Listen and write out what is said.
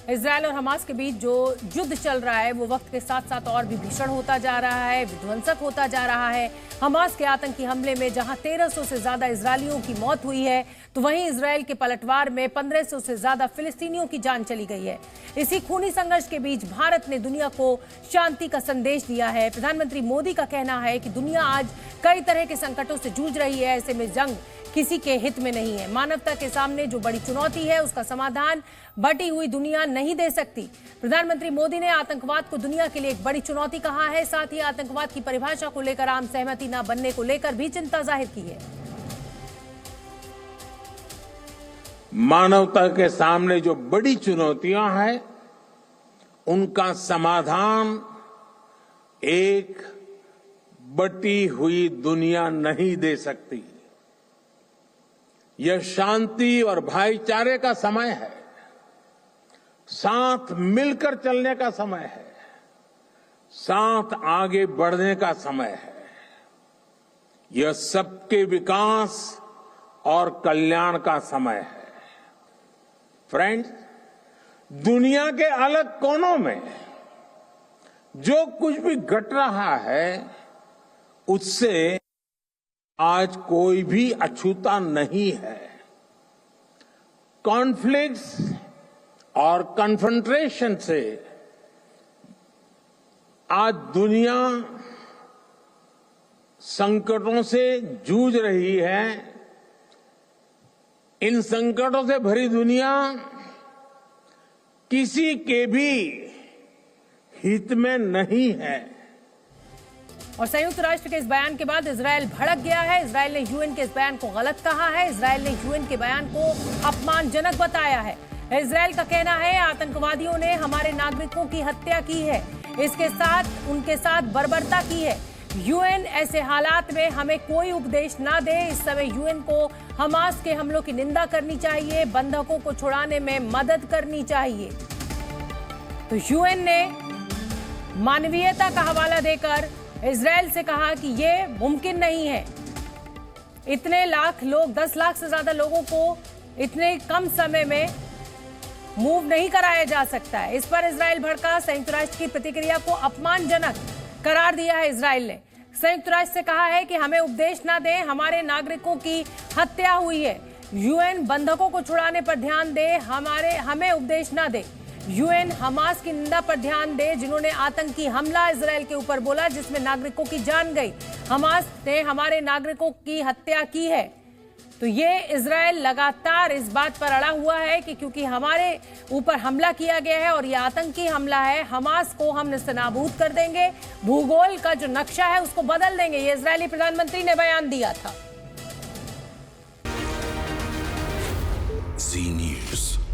Israel और Hamas के बीच जो युद्ध चल रहा है वो वक्त के साथ साथ और भी भीषण होता जा रहा है, विध्वंसक होता जा रहा है। हमास के आतंकी हमले में जहां 1300 से ज्यादा इजरायलियों की मौत हुई है, तो वहीं इजरायल के पलटवार में 1500 से ज्यादा फिलिस्तीनियों की जान चली गई है। इसी खूनी संघर्ष के बीच भारत ने दुनिया को शांति का संदेश दिया है। प्रधानमंत्री मोदी का कहना है कि दुनिया आज कई तरह के संकटों से जूझ रही है, ऐसे में जंग किसी के हित में नहीं है। मानवता के सामने जो बड़ी चुनौती है उसका समाधान बटी हुई दुनिया नहीं दे सकती। प्रधानमंत्री मोदी ने आतंकवाद को दुनिया के लिए एक बड़ी चुनौती कहा है। साथ ही आतंकवाद की परिभाषा को लेकर आम सहमति न बनने को लेकर भी चिंता जाहिर की है। मानवता के सामने जो बड़ी चुनौतियां हैं उनका समाधान एक बटी हुई दुनिया नहीं दे सकती। यह शांति और भाईचारे का समय है, साथ मिलकर चलने का समय है, साथ आगे बढ़ने का समय है। यह सबके विकास और कल्याण का समय है। फ्रेंड्स, दुनिया के अलग कोनों में जो कुछ भी घट रहा है उससे आज कोई भी अछूता नहीं है। कॉन्फ्लिक्ट्स और कन्फ्रंट्रेशन से आज दुनिया संकटों से जूझ रही है। इन संकटों से भरी दुनिया किसी के भी हित में नहीं है। और संयुक्त राष्ट्र के इस बयान के बाद इजरायल भड़क गया है। इजरायल ने यूएन के इस बयान को गलत कहा है। इजरायल ने यूएन के बयान को अपमानजनक बताया है। इजरायल का कहना है आतंकवादियों ने हमारे नागरिकों की हत्या की है, इसके साथ उनके साथ बर्बरता की है। यूएन ऐसे हालात में हमें कोई उपदेश ना दे। इस समय यूएन को हमास के हमलों की निंदा करनी चाहिए, बंधकों को छुड़ाने में मदद करनी चाहिए। तो यूएन ने मानवीयता का हवाला देकर इजरायल से कहा कि ये मुमकिन नहीं है। इतने लाख लोग, 10 लाख से ज्यादा लोगों को इतने कम समय में मूव नहीं कराया जा सकता है। इस पर इजरायल भड़का। संयुक्त राष्ट्र की प्रतिक्रिया को अपमानजनक करार दिया है इजरायल ने। संयुक्त राष्ट्र से कहा है कि हमें उपदेश ना दें, हमारे नागरिकों की हत्या हुई है। यूएन बंधकों को छुड़ाने पर ध्यान दे, हमें उपदेश ना दे। यूएन हमास की निंदा पर ध्यान दे, जिन्होंने आतंकी हमला इजरायल के ऊपर बोला जिसमें नागरिकों की जान गई। हमास ने हमारे नागरिकों की हत्या की है। तो ये इजरायल लगातार इस बात पर अड़ा हुआ है कि क्योंकि हमारे ऊपर हमला किया गया है और ये आतंकी हमला है, हमास को हम नेस्तनाबूद कर देंगे, भूगोल का जो नक्शा है उसको बदल देंगे। ये इजरायली प्रधानमंत्री ने बयान दिया था। जी न्यूज़।